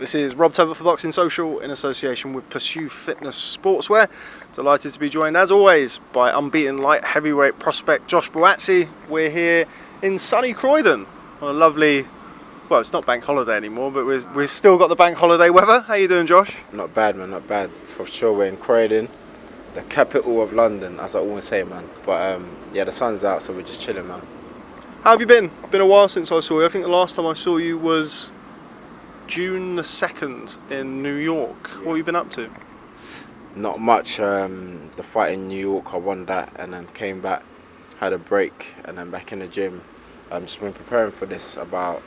This is Rob Tebbutt for Boxing Social in association with Pursue Fitness Sportswear. Delighted to be joined, as always, by unbeaten light heavyweight prospect Josh Buatsi. We're here in sunny Croydon on a lovely, well, it's not bank holiday anymore, but we've still got the bank holiday weather. How you doing, Josh? Not bad, man, not bad. For sure, we're in Croydon, the capital of London, as I always say, man. But yeah, the sun's out, so we're just chilling, man. How have you been? Been a while since I saw you. I think the last time I saw you was June the 2nd in New York. What have you been up to? Not much. The fight in New York, I won that and then came back, had a break, and then back in the gym. I've just been preparing for this about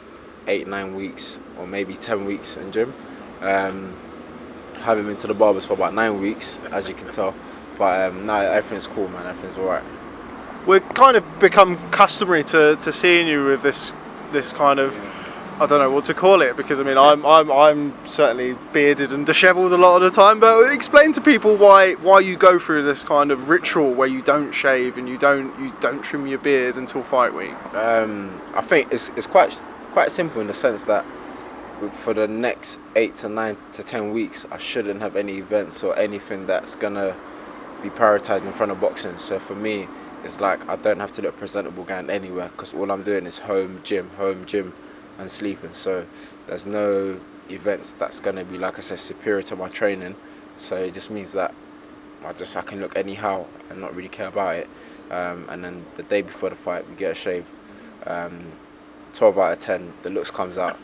8-9 weeks or maybe 10 weeks in gym. Haven't been to the barbers for about 9 weeks, as you can tell. But no, everything's cool, man. Everything's alright. We're kind of become customary to seeing you with this kind of, I don't know what to call it, because I mean I'm certainly bearded and dishevelled a lot of the time. But explain to people why you go through this kind of ritual where you don't shave and you don't trim your beard until fight week. I think it's quite simple in the sense that for the next 8 to 9 to 10 weeks, I shouldn't have any events or anything that's gonna be prioritised in front of boxing. So for me, it's like I don't have to look presentable going anywhere because all I'm doing is home gym, and sleeping. So there's no events that's going to be, like I said, superior to my training. So it just means that I can look anyhow and not really care about it. And then the day before the fight, we get a shave. 12 out of 10, the looks comes out.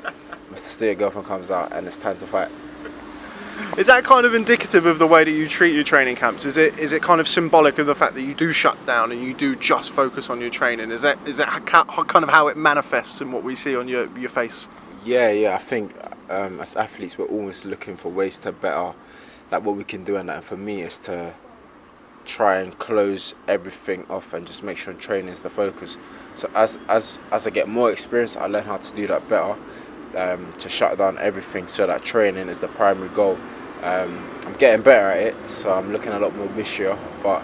Mr. Steer Girlfriend comes out, and it's time to fight. Is that kind of indicative of the way that you treat your training camps? Is it kind of symbolic of the fact that you do shut down and you do just focus on your training? Is that kind of how it manifests in what we see on your face? Yeah. I think as athletes, we're always looking for ways to better, like what we can do, and for me, is to try and close everything off and just make sure training is the focus. So as I get more experience, I learn how to do that better. To shut down everything so that training is the primary goal. I'm getting better at it, so I'm looking a lot more this year, but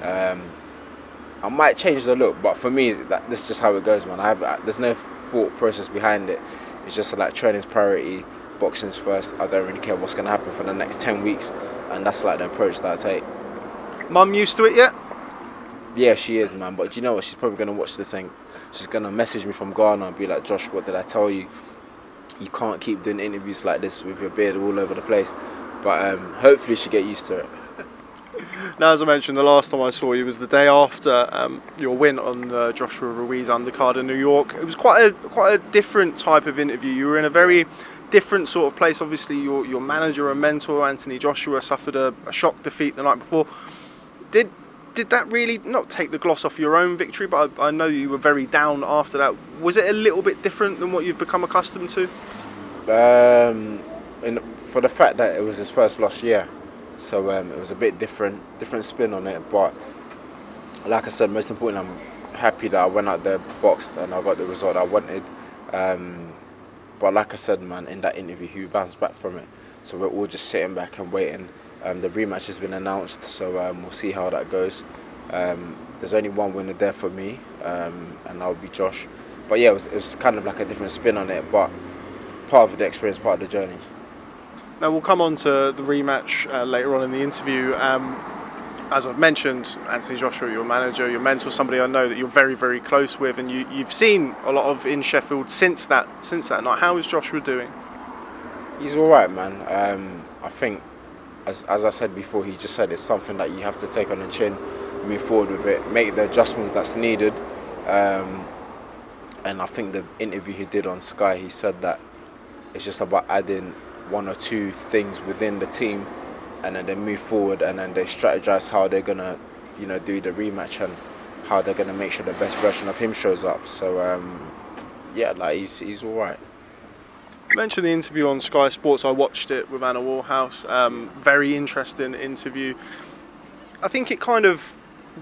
I might change the look, but for me, this is just how it goes, man. There's no thought process behind it. It's just like training's priority, boxing's first. I don't really care what's going to happen for the next 10 weeks, and that's like the approach that I take. Mum used to it yet? Yeah, she is, man, but you know what, she's probably going to watch this thing. She's going to message me from Ghana and be like, Josh, what did I tell you? You can't keep doing interviews like this with your beard all over the place. But hopefully she get used to it. Now, as I mentioned, the last time I saw you was the day after your win on the Joshua Ruiz undercard in New York. It was quite a different type of interview. You were in a very different sort of place. Obviously, your manager and mentor, Anthony Joshua, suffered a shock defeat the night before. Did that really not take the gloss off your own victory? But I know you were very down after that. Was it a little bit different than what you've become accustomed to? For the fact that it was his first loss, yeah. So it was a bit different spin on it. But like I said, most importantly, I'm happy that I went out there, boxed, and I got the result I wanted. But like I said, man, in that interview, he bounced back from it. So we're all just sitting back and waiting. The rematch has been announced, so we'll see how that goes. There's only one winner there for me, and that'll be Josh. But yeah, it was kind of like a different spin on it, but part of the experience, part of the journey. Now we'll come on to the rematch later on in the interview. As I've mentioned, Anthony Joshua, your manager, your mentor, somebody I know that you're very, very close with, and you've seen a lot of in Sheffield since that night. How is Joshua doing? He's all right, man. I think, as I said before, he just said it's something that you have to take on the chin, move forward with it, make the adjustments that's needed. And I think the interview he did on Sky, he said that it's just about adding 1 or 2 things within the team, and then they move forward, and then they strategize how they're gonna, do the rematch and how they're gonna make sure the best version of him shows up. So yeah, like he's all right. You mentioned the interview on Sky Sports. I watched it with Anna Warhouse. Very interesting interview. I think it kind of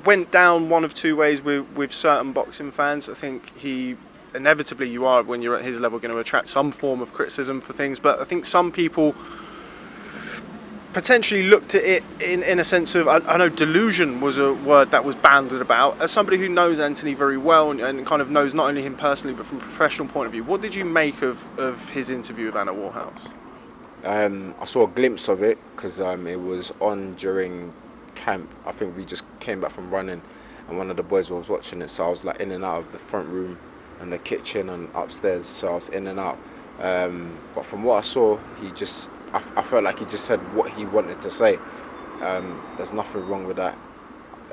went down one of 2 ways with certain boxing fans. I think inevitably you are, when you're at his level, going to attract some form of criticism for things, but I think some people potentially looked at it in a sense of, I know delusion was a word that was banded about. As somebody who knows Anthony very well and kind of knows not only him personally but from a professional point of view, what did you make of his interview with Anna Warhouse? I saw a glimpse of it because it was on during camp. I think we just came back from running, and one of the boys was watching it. So I was like in and out of the front room and the kitchen and upstairs. So I was in and out. But from what I saw, I felt like he just said what he wanted to say. There's nothing wrong with that,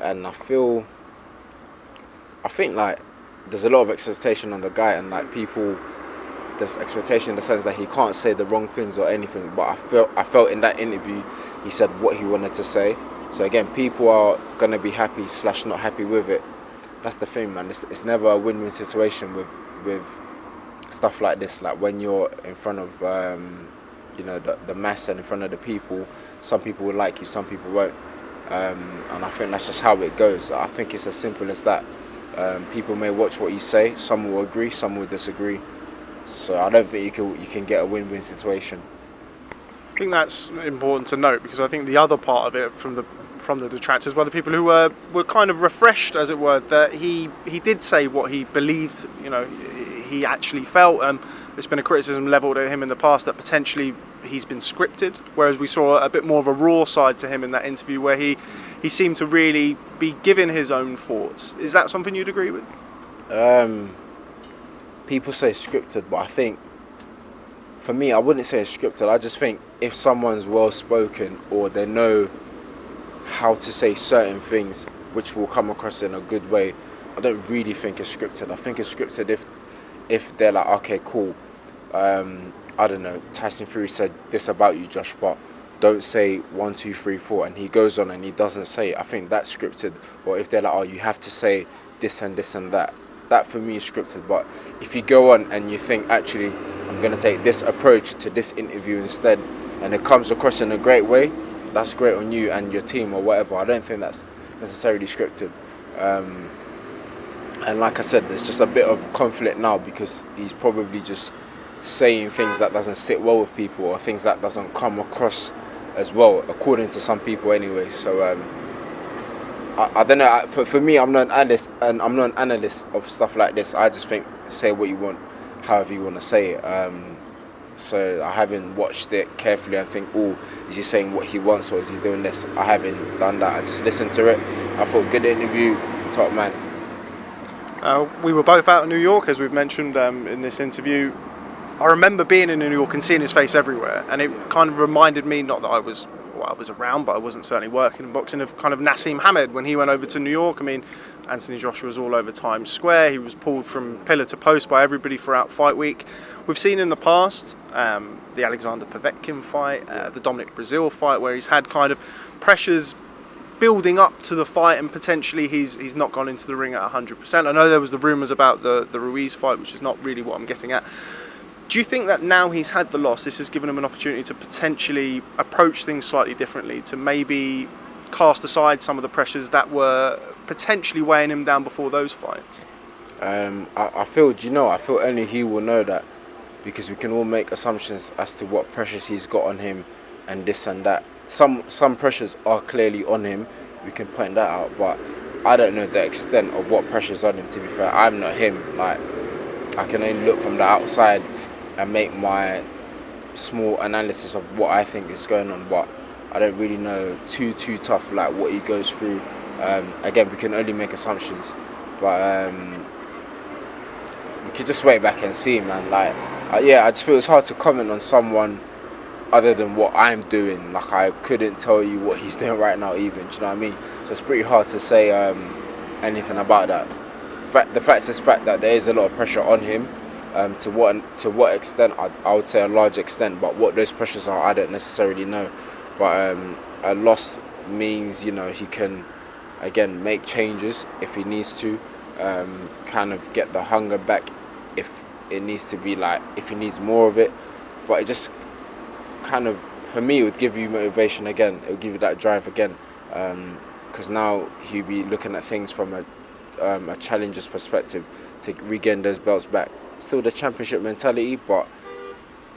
and I think like there's a lot of expectation on the guy, and like there's expectation in the sense that he can't say the wrong things or anything. But I felt in that interview he said what he wanted to say. So again, people are gonna be happy / not happy with it. That's the thing, man. It's never a win-win situation with stuff like this. Like when you're in front of the mass and in front of the people, some people will like you, some people won't. And I think that's just how it goes. I think it's as simple as that. People may watch what you say, some will agree, some will disagree. So I don't think you can get a win-win situation. I think that's important to note, because I think the other part of it from the detractors were the people who were kind of refreshed, as it were, that he did say what he believed, he actually felt. There's been a criticism levelled at him in the past that potentially he's been scripted, whereas we saw a bit more of a raw side to him in that interview where he seemed to really be giving his own thoughts. Is that something you'd agree with? People say scripted, but I think, for me, I wouldn't say it's scripted. I just think if someone's well-spoken or they know how to say certain things which will come across in a good way, I don't really think it's scripted. I think it's scripted if they're like, okay, cool, I don't know, Tyson Fury said this about you, Josh, but don't say 1, 2, 3, 4, and he goes on and he doesn't say it. I think that's scripted. Or if they're like, oh, you have to say this and this and that. That for me is scripted. But if you go on and you think, actually, I'm going to take this approach to this interview instead, and it comes across in a great way, that's great on you and your team or whatever. I don't think that's necessarily scripted. And like I said, there's just a bit of conflict now because he's probably just saying things that doesn't sit well with people or things that doesn't come across as well, according to some people anyway. So I don't know. For me, I'm not an analyst, and I'm not an analyst of stuff like this. I just think say what you want, however you want to say it. So I haven't watched it carefully and think, oh, is he saying what he wants or is he doing this? I haven't done that. I just listened to it. I thought, good interview, top man. We were both out in New York, as we've mentioned in this interview. I remember being in New York and seeing his face everywhere, and it kind of reminded me, not that I was around, but I wasn't certainly working in boxing, of kind of Nassim Hamed when he went over to New York. I mean, Anthony Joshua was all over Times Square. He was pulled from pillar to post by everybody throughout fight week. We've seen in the past the Alexander Povetkin fight, the Dominic Brazil fight, where he's had kind of pressures building up to the fight, and potentially he's not gone into the ring at 100%. I know there was the rumours about the Ruiz fight, which is not really what I'm getting at. Do you think that now he's had the loss, this has given him an opportunity to potentially approach things slightly differently, to maybe cast aside some of the pressures that were potentially weighing him down before those fights? I feel only he will know that, because we can all make assumptions as to what pressures he's got on him and this and that. Some pressures are clearly on him, we can point that out, but I don't know the extent of what pressure's on him, to be fair. I'm not him. Like, I can only look from the outside and make my small analysis of what I think is going on, but I don't really know too tough like what he goes through. Again, we can only make assumptions, but we could just wait back and see, man. Like, I just feel it's hard to comment on someone other than what I'm doing. Like, I couldn't tell you what he's doing right now even, do you know what I mean? So it's pretty hard to say anything about that. The fact is that there is a lot of pressure on him. To what extent, I would say a large extent, but what those pressures are, I don't necessarily know. But a loss means, he can, again, make changes if he needs to, kind of get the hunger back if it needs to be, like, if he needs more of it. But it just kind of, for me, it would give you motivation again. It would give you that drive again, because now he'll be looking at things from a challenger's perspective to regain those belts back. Still the championship mentality, but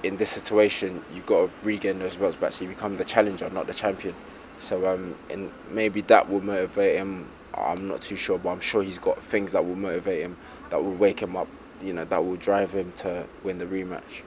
in this situation you've got to regain those belts back, so you become the challenger, not the champion. So and maybe that will motivate him. I'm not too sure, but I'm sure he's got things that will motivate him, that will wake him up, that will drive him to win the rematch.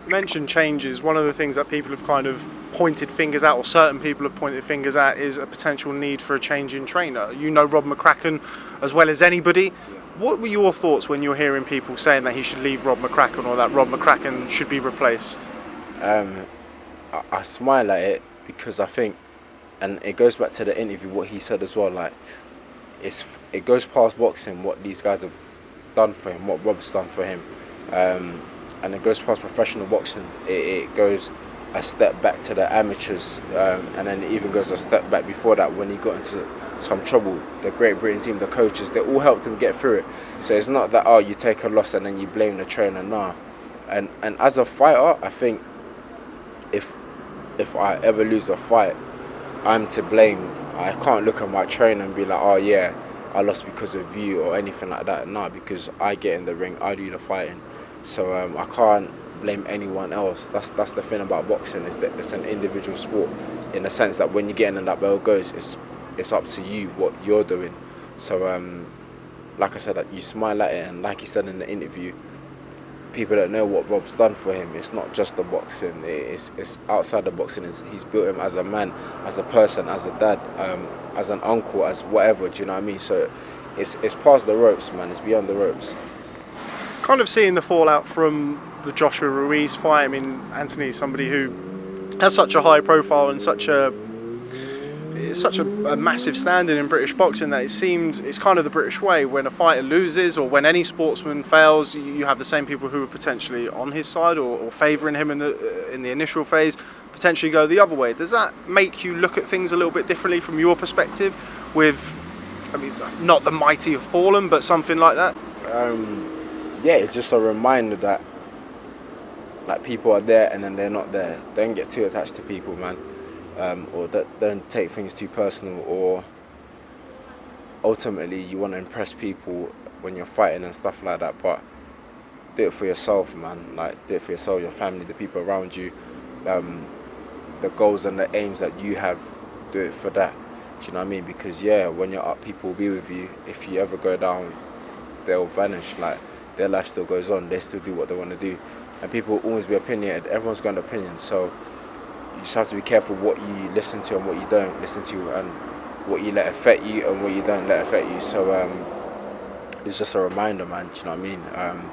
mentioned changes. One of the things that people have kind of pointed fingers at, or certain people have pointed fingers at, is a potential need for a change in trainer. You know Rob McCracken as well as anybody. What were your thoughts when you were hearing people saying that he should leave Rob McCracken, or that Rob McCracken should be replaced? I smile at it because I think, and it goes back to the interview, what he said as well, like, it goes past boxing, what these guys have done for him, what Rob's done for him, and it goes past professional boxing. It goes a step back to the amateurs, and then it even goes a step back before that when he got into some trouble. The Great Britain team, the coaches, they all helped him get through it. So it's not that, oh, you take a loss and then you blame the trainer, nah. And as a fighter, I think if I ever lose a fight, I'm to blame. I can't look at my trainer and be like, oh yeah, I lost because of you or anything like that. No, because I get in the ring, I do the fighting. So I can't blame anyone else. That's the thing about boxing, is that it's an individual sport, in the sense that when you get in and that bell goes, it's up to you what you're doing. So like I said, you smile at it, and like he said in the interview, people don't know what Rob's done for him. It's not just the boxing, it's outside the boxing. He's built him as a man, as a person, as a dad, as an uncle, as whatever, do you know what I mean? So it's past the ropes, man, it's beyond the ropes. Kind of seeing the fallout from the Joshua Ruiz fight. I mean, Anthony's somebody who has such a high profile and such a massive standing in British boxing that it's kind of the British way. When a fighter loses, or when any sportsman fails, you have the same people who are potentially on his side or favouring him in the initial phase, potentially go the other way. Does that make you look at things a little bit differently from your perspective? With, I mean, not the mighty have fallen, but something like that. Yeah, it's just a reminder that, like, people are there and then they're not there. Don't get too attached to people, man. Or that don't take things too personal, or ultimately you want to impress people when you're fighting and stuff like that, but do it for yourself, man. Like, do it for yourself, your family, the people around you, the goals and the aims that you have, do it for that. Do you know what I mean? Because yeah, when you're up, people will be with you. If you ever go down, they'll vanish. Like, their life still goes on, they still do what they want to do, and people will always be opinionated. Everyone's got an opinion, so you just have to be careful what you listen to and what you don't listen to, and what you let affect you and what you don't let affect you. So it's just a reminder, man, do you know what I mean?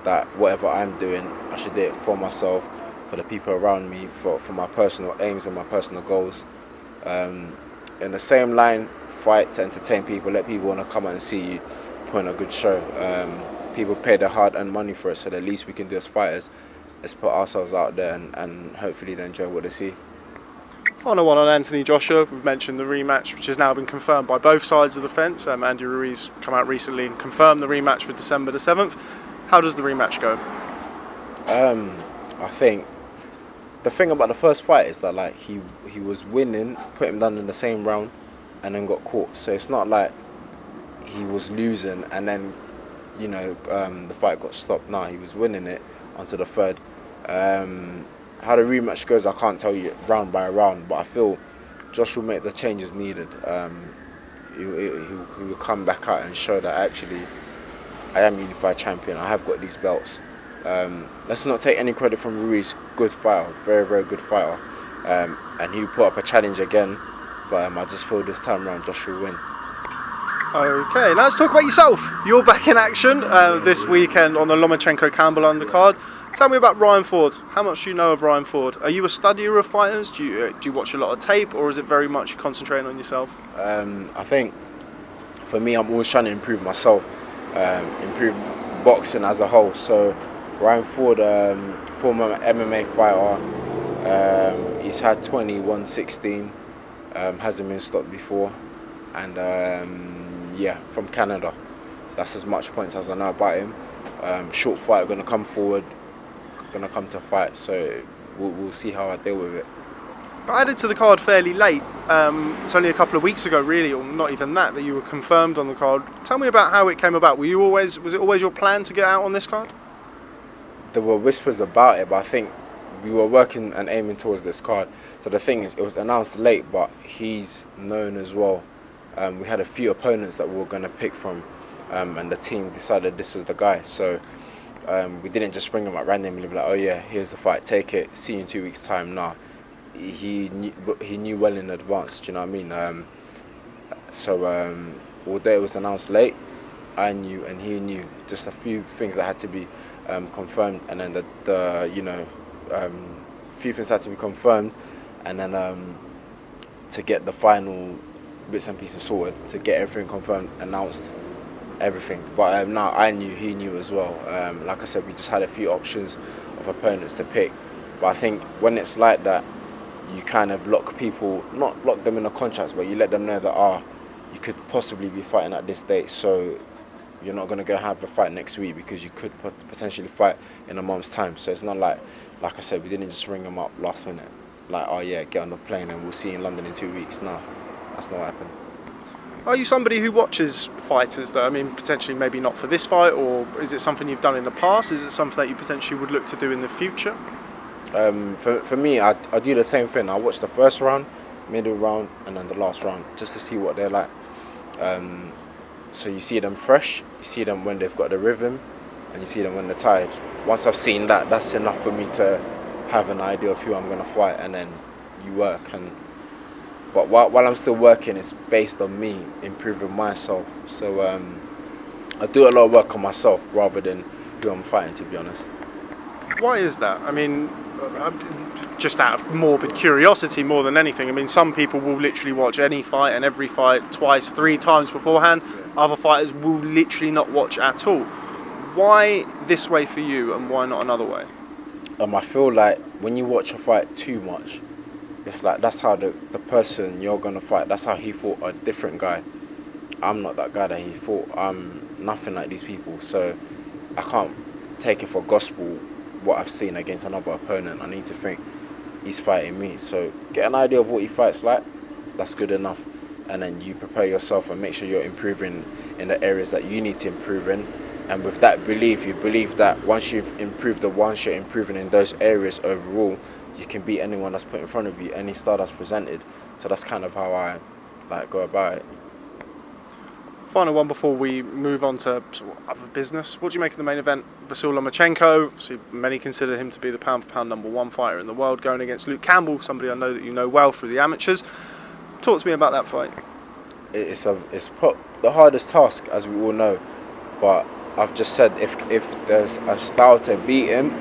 That whatever I'm doing, I should do it for myself, for the people around me, for my personal aims and my personal goals. In the same line, fight to entertain people, let people want to come out and see you, put on a good show. People pay their hard-earned money for it, so the least we can do as fighters is put ourselves out there and hopefully they enjoy what they see. Final one on Anthony Joshua. We've mentioned the rematch, which has now been confirmed by both sides of the fence. Andy Ruiz come out recently and confirmed the rematch for December the 7th. How does the rematch go? I think the thing about the first fight is that, like, he was winning, put him down in the same round, and then got caught. So it's not like he was losing and then, you know, the fight got stopped. No, he was winning it onto the third. How the rematch goes, I can't tell you round by round, but I feel Josh will make the changes needed. He will come back out and show that actually I am unified champion. I have got these belts. Let's not take any credit from Ruiz. Good fighter, very, very good fighter. And he put up a challenge again, but I just feel this time around Josh will win. Okay, now let's talk about yourself. You're back in action this weekend on the Lomachenko-Campbell undercard. Tell me about Ryan Ford. How much do you know of Ryan Ford? Are you a studier of fighters? Do you watch a lot of tape, or is it very much concentrating on yourself? I think for me, I'm always trying to improve myself, improve boxing as a whole. So Ryan Ford, former MMA fighter, he's had 21-16, hasn't been stopped before, and yeah, from Canada. That's as much points as I know about him. Short fighter, gonna come forward, gonna come to fight. So we'll see how I deal with it. I added to the card fairly late. It's only a couple of weeks ago, really, or not even that you were confirmed on the card. Tell me about how it came about. Was it always your plan to get out on this card? There were whispers about it, but I think we were working and aiming towards this card. So the thing is, it was announced late, but he's known as well. We had a few opponents that we were going to pick from, and the team decided this is the guy. So We didn't just ring him up randomly, like, oh yeah, here's the fight, take it, see you in 2 weeks' time. Nah, he knew well in advance. Do you know what I mean? Although it was announced late, I knew and he knew just a few things that had to be confirmed, and then few things had to be confirmed, and then to get the final bits and pieces sorted, to get everything confirmed, announced, everything. But now I knew, he knew as well. Like I said, we just had a few options of opponents to pick. But I think when it's like that, you kind of lock people, not lock them in the contracts, but you let them know that you could possibly be fighting at this date, so you're not going to go have a fight next week because you could potentially fight in a month's time. So it's not like I said, we didn't just ring them up last minute, like, oh yeah, get on the plane and we'll see you in London in 2 weeks. No, that's not what happened. Are you somebody who watches fighters, though? I mean, potentially maybe not for this fight, or is it something you've done in the past? Is it something that you potentially would look to do in the future? For me, I do the same thing. I watch the first round, middle round, and then the last round, just to see what they're like. So you see them fresh, you see them when they've got the rhythm, and you see them when they're tired. Once I've seen that, that's enough for me to have an idea of who I'm going to fight, and then you work. But while I'm still working, it's based on me improving myself. So I do a lot of work on myself rather than who I'm fighting, to be honest. Why is that? I mean, just out of morbid curiosity more than anything. I mean, some people will literally watch any fight and every fight twice, 3 times beforehand. Other fighters will literally not watch at all. Why this way for you and why not another way? I feel like when you watch a fight too much, it's like that's how the person you're going to fight, that's how he fought a different guy. I'm not that guy that he fought. I'm nothing like these people. So I can't take it for gospel what I've seen against another opponent. I need to think he's fighting me. So get an idea of what he fights like. That's good enough. And then you prepare yourself and make sure you're improving in the areas that you need to improve in. And with that belief, you believe that once you've improved once you're improving in those areas overall, you can beat anyone that's put in front of you, any star that's presented. So that's kind of how I go about it. Final one before we move on to other business. What do you make of the main event? Vasyl Lomachenko, obviously many consider him to be the pound-for-pound #1 fighter in the world, going against Luke Campbell, somebody I know that you know well through the amateurs. Talk to me about that fight. It's the hardest task, as we all know. But I've just said if there's a style to beat him,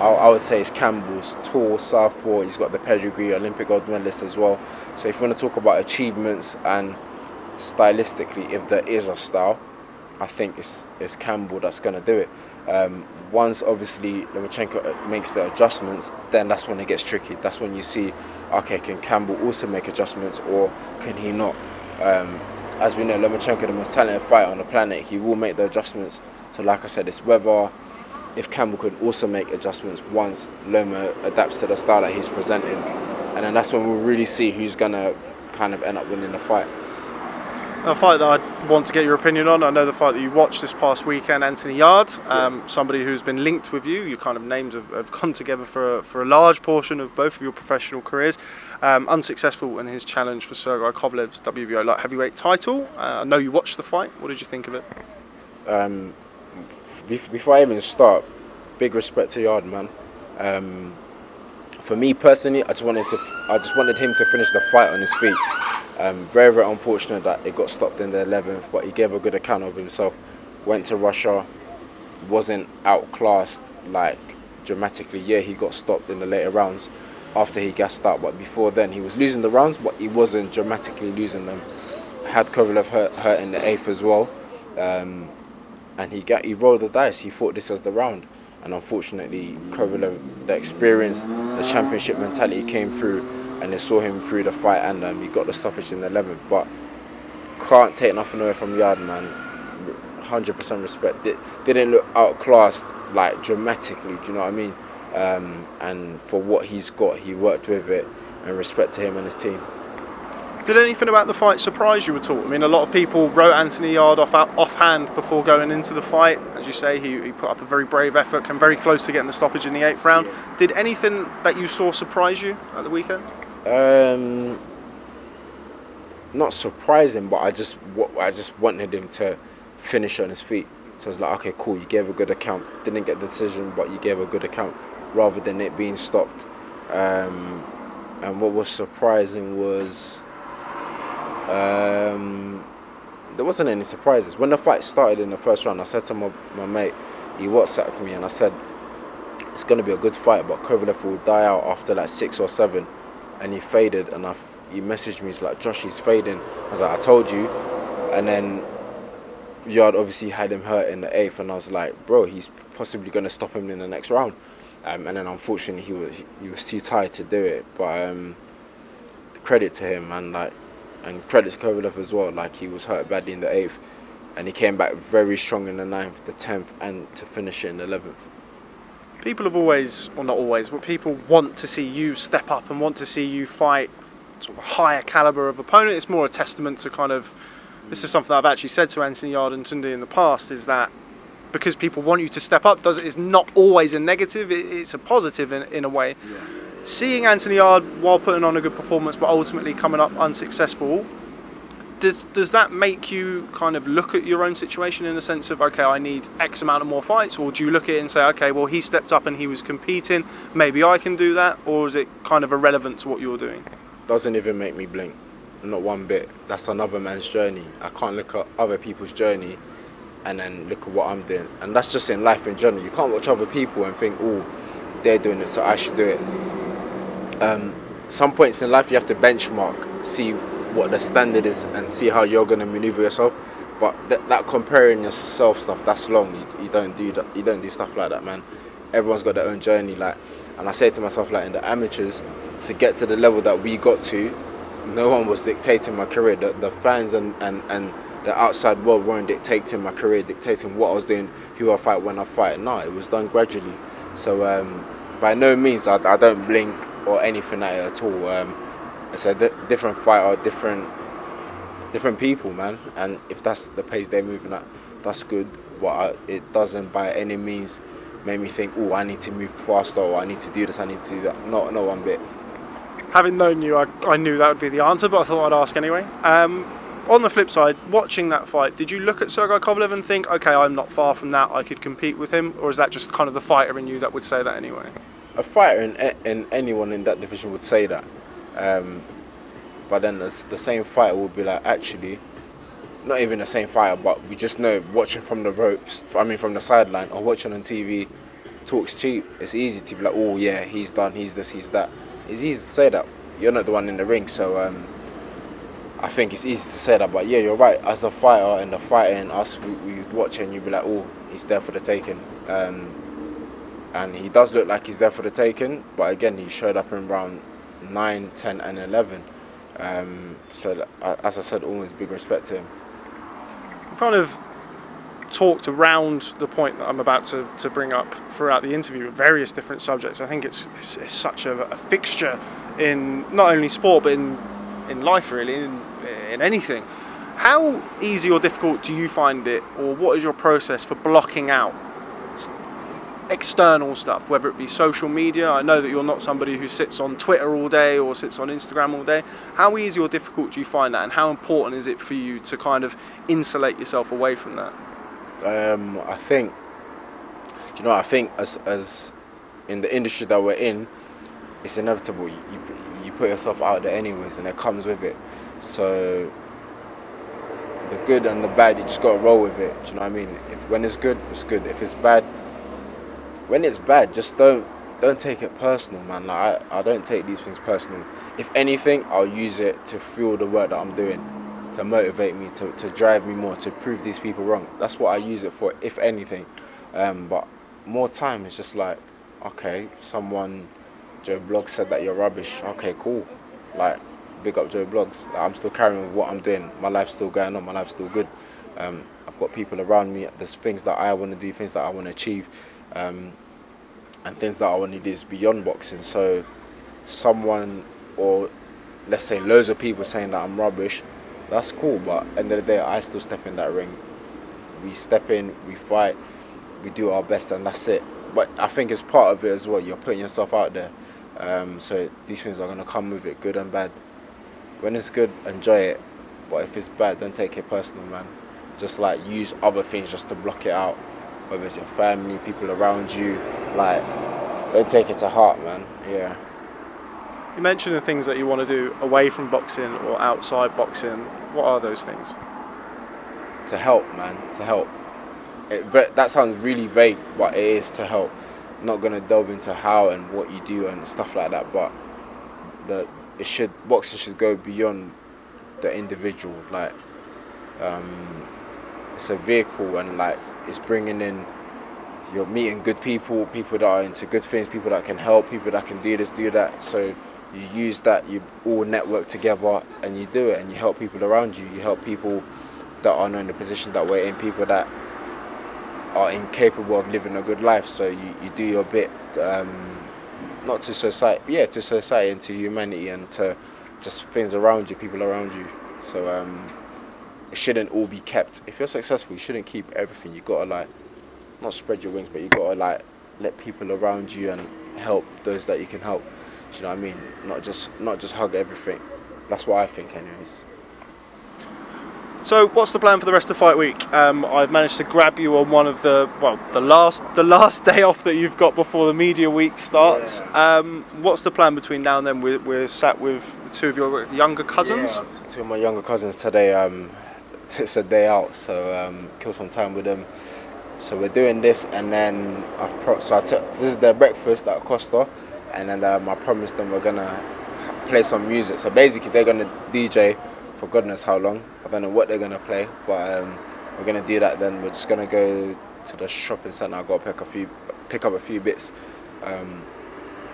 I would say it's Campbell's. Tall, southpaw, he's got the pedigree, Olympic gold medalist as well. So if you want to talk about achievements and stylistically, if there is a style, I think it's Campbell that's going to do it. Once obviously Lomachenko makes the adjustments, then that's when it gets tricky. That's when you see, okay, can Campbell also make adjustments or can he not? As we know, Lomachenko, the most talented fighter on the planet, he will make the adjustments. So like I said, it's whether if Campbell could also make adjustments once Loma adapts to the style that he's presenting. And then that's when we'll really see who's going to kind of end up winning the fight. A fight that I want to get your opinion on, I know the fight that you watched this past weekend, Anthony Yarde, somebody who's been linked with you. Your kind of names have gone together for a large portion of both of your professional careers. Unsuccessful in his challenge for Sergei Kovalev's WBO light heavyweight title. I know you watched the fight. What did you think of it? Before I even start, big respect to Yarde, man. For me personally, I just wanted him to finish the fight on his feet. Very, very unfortunate that it got stopped in the 11th, but he gave a good account of himself. Went to Russia, wasn't outclassed like dramatically. Yeah, he got stopped in the later rounds after he gassed out, but before then he was losing the rounds, but he wasn't dramatically losing them. Had Kovalev hurt in the 8th as well, and he rolled the dice. He thought this was the round, and unfortunately Kovalev, the experience, the championship mentality came through, and they saw him through the fight, and he got the stoppage in the 11th. But can't take nothing away from Yarde, man. 100% respect. Didn't look outclassed like dramatically. Do you know what I mean? And for what he's got, he worked with it, and respect to him and his team. Did anything about the fight surprise you at all? I mean, a lot of people wrote Anthony Yarde offhand before going into the fight. As you say, he put up a very brave effort, came very close to getting the stoppage in the 8th round. Yeah. Did anything that you saw surprise you at the weekend? Not surprising, but I just wanted him to finish on his feet. So it's like, okay, cool, you gave a good account. Didn't get the decision, but you gave a good account, rather than it being stopped. And what was surprising was there wasn't any surprises. When the fight started in the first round, I said to my mate, he WhatsApped me, and I said, it's going to be a good fight, but Kovalev will die out after like 6 or 7. And he faded, and he messaged me, he's like, Josh, he's fading. I was like, I told you. And then Yarde obviously had him hurt in the 8th, and I was like, bro, he's possibly going to stop him in the next round. And then unfortunately he was too tired to do it. But credit to him, and credit to Kovalev as well. Like, he was hurt badly in the 8th, and he came back very strong in the 9th, the 10th, and to finish it in the 11th. People have always, well, not always, but people want to see you step up and want to see you fight sort of a higher calibre of opponent. It's more a testament to kind of, this is something that I've actually said to Anthony Yarde and Tunde in the past, is that because people want you to step up, it's not always a negative, it's a positive in a way. Yeah. Seeing Anthony Yarde, while putting on a good performance but ultimately coming up unsuccessful, does that make you kind of look at your own situation in the sense of, okay, I need X amount of more fights? Or do you look at it and say, okay, well, he stepped up and he was competing, maybe I can do that? Or is it kind of irrelevant to what you're doing? Doesn't even make me blink, not one bit. That's another man's journey. I can't look at other people's journey and then look at what I'm doing. And that's just in life in general. You can't watch other people and think, oh, they're doing it, so I should do it. Some points in life you have to benchmark, see what the standard is, and see how you're going to maneuver yourself. But that comparing yourself stuff, that's long. You don't do that. You don't do stuff like that, man. Everyone's got their own journey. Like, and I say to myself, like, in the amateurs, to get to the level that we got to, no one was dictating my career. The fans and the outside world weren't dictating my career, dictating what I was doing, who I fight, when I fight. No, it was done gradually. So by no means I don't blink or anything like that at all. It's a different fighter, different people, man. And if that's the pace they're moving at, that's good. But it doesn't by any means make me think, oh, I need to move faster, or I need to do this, I need to do that. Not one bit. Having known you, I knew that would be the answer, but I thought I'd ask anyway. On the flip side, watching that fight, did you look at Sergey Kovalev and think, okay, I'm not far from that, I could compete with him? Or is that just kind of the fighter in you that would say that anyway? A fighter in anyone in that division would say that. But then the same fighter would be like, actually, not even the same fighter, but we just know, watching from the ropes, from the sideline, or watching on TV, talks cheap. It's easy to be like, oh yeah, he's done, he's this, he's that. It's easy to say that. You're not the one in the ring, so I think it's easy to say that. But yeah, you're right. As a fighter, and the fighter in us, we watch it and you'd be like, oh, he's there for the taking. And he does look like he's there for the taking, but again, he showed up in round 9, 10 and 11. So as I said, always big respect to him. We kind of talked around the point that I'm about to bring up throughout the interview with various different subjects. I think it's such a fixture in not only sport but in life, really, in anything. How easy or difficult do you find it, or what is your process for blocking out external stuff, whether it be social media? I know that you're not somebody who sits on Twitter all day or sits on Instagram all day. How easy or difficult do you find that, and how important is it for you to kind of insulate yourself away from that? I think as in the industry that we're in, it's inevitable. You put yourself out there anyways, and it comes with it. So the good and the bad, you just got to roll with it. Do you know what I mean? When it's good, it's good. If it's bad, when it's bad, just don't take it personal, man. Like, I don't take these things personal. If anything, I'll use it to fuel the work that I'm doing, to motivate me, to drive me more, to prove these people wrong. That's what I use it for, if anything. But more time, it's just like, okay, Joe Bloggs said that you're rubbish. Okay, cool. Like, big up Joe Bloggs. Like, I'm still carrying with what I'm doing. My life's still going on. My life's still good. I've got people around me. There's things that I want to do, things that I want to achieve. And things that I want to do is beyond boxing. So someone, or let's say loads of people saying that I'm rubbish, that's cool, but at the end of the day, I still step in that ring. We step in, we fight, we do our best, and that's it. But I think it's part of it as well. You're putting yourself out there. So these things are going to come with it, good and bad. When it's good, enjoy it. But if it's bad, don't take it personal, man. just like use other things just to block it out, whether it's your family, people around you. Like, don't take it to heart, man. Yeah. You mentioned the things that you want to do away from boxing or outside boxing. What are those things? To help, man. To help. That sounds really vague, but it is to help. I'm not gonna delve into how and what you do and stuff like that, but boxing should go beyond the individual. Like, it's a vehicle, and like it's bringing in. You're meeting good people that are into good things, people that can help, people that can do this, do that. So you use that, you all network together, and you do it, and you help people around you. You help people that are not in the position that we're in, people that are incapable of living a good life. So you do your bit, not to society, to society and to humanity and to just things around you, people around you. So it shouldn't all be kept. If you're successful, you shouldn't keep everything. You gotta like not spread your wings, but you gotta like let people around you and help those that you can help. Do you know what I mean? Not just hug everything. That's what I think, anyways. So, what's the plan for the rest of fight week? I've managed to grab you on one of the last day off that you've got before the media week starts. Yeah. What's the plan between now and then? We're sat with two of your younger cousins. Yeah, two of my younger cousins today. It's a day out, so kill some time with them. So we're doing this, and then this is their breakfast at Costa, and then I promised them we're gonna play some music. So basically, they're gonna DJ for God knows how long. I don't know what they're gonna play, but we're gonna do that. Then we're just gonna go to the shopping centre. I gotta pick up a few bits,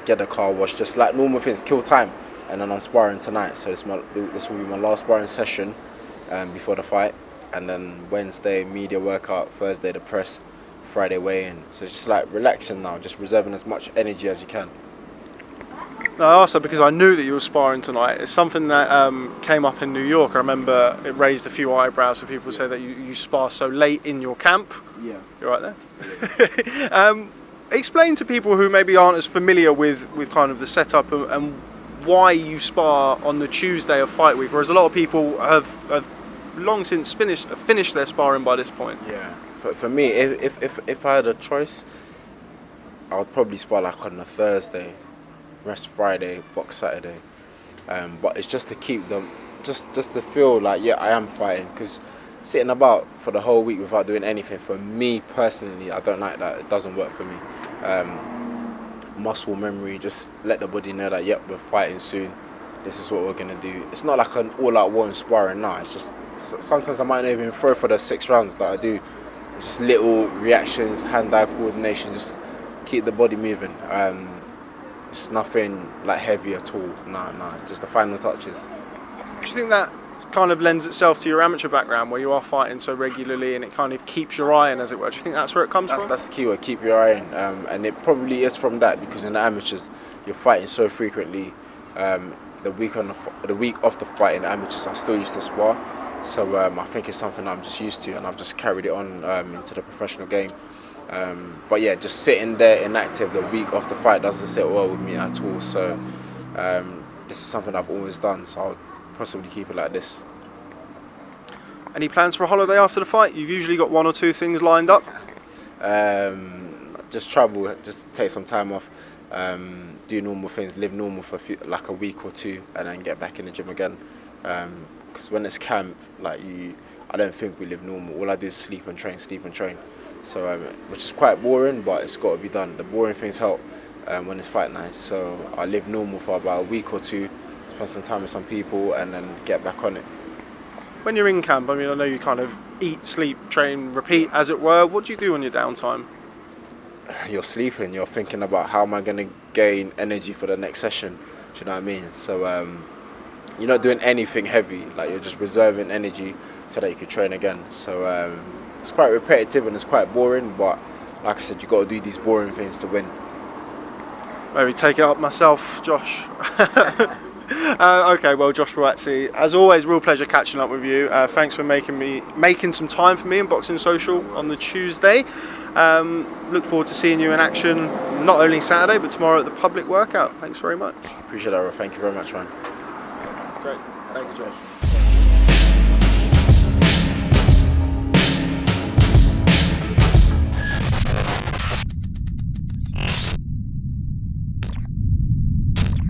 get the car washed, just like normal things, kill time. And then I'm sparring tonight, so this will be my last sparring session before the fight. And then Wednesday media workout, Thursday the press, Friday weigh-in. So it's just like relaxing now, just reserving as much energy as you can. No, I asked that because I knew that you were sparring tonight. It's something that came up in New York. I remember it raised a few eyebrows for people who say that you spar so late in your camp. Yeah. You're right there. Yeah. Explain to people who maybe aren't as familiar with kind of the setup and why you spar on the Tuesday of fight week, whereas a lot of people have long since finished their sparring by this point. Yeah. For me, if I had a choice, I would probably spar like on a Thursday, rest Friday, box Saturday. But it's just to keep them, just to feel like, yeah, I am fighting. Because sitting about for the whole week without doing anything, for me personally, I don't like that. It doesn't work for me. Muscle memory, just let the body know that, yep, we're fighting soon. This is what we're going to do. It's not like an all-out war in sparring now. It's just, sometimes I might not even throw for the 6 rounds that I do. It's just little reactions, hand-eye coordination, just keep the body moving. It's nothing like heavy at all. No, it's just the final touches. Do you think that kind of lends itself to your amateur background, where you are fighting so regularly and it kind of keeps your eye in, as it were? Do you think that's where it comes from? That's the key word, keep your eye in. And it probably is from that, because in the amateurs, you're fighting so frequently. The week of the fight in the amateurs, I still used to spar. So I think it's something I'm just used to, and I've just carried it on into the professional game. But yeah, just sitting there inactive the week of the fight doesn't sit well with me at all. So this is something I've always done, so I'll possibly keep it like this. Any plans for a holiday after the fight? You've usually got 1 or 2 things lined up. Just travel, just take some time off, do normal things, live normal for like a week or 2, and then get back in the gym again. Because when it's camp, I don't think we live normal. All I do is sleep and train. So which is quite boring, but it's got to be done. The boring things help when it's fight night. So I live normal for about a week or 2, spend some time with some people, and then get back on it. When you're in camp, I mean, I know you kind of eat, sleep, train, repeat, as it were. What do you do on your downtime? You're sleeping. You're thinking about how am I going to gain energy for the next session. Do you know what I mean? So you're not doing anything heavy. Like, you're just reserving energy so that you can train again. So it's quite repetitive and it's quite boring. But like I said, you got to do these boring things to win. Maybe take it up myself, Josh. Okay, well, Joshua Buatsi, as always, real pleasure catching up with you. Thanks for making some time for me in Boxing Social on the Tuesday. Look forward to seeing you in action, not only Saturday but tomorrow at the public workout. Thanks very much. Appreciate that. Thank you very much, man. Great. Thank you, Josh.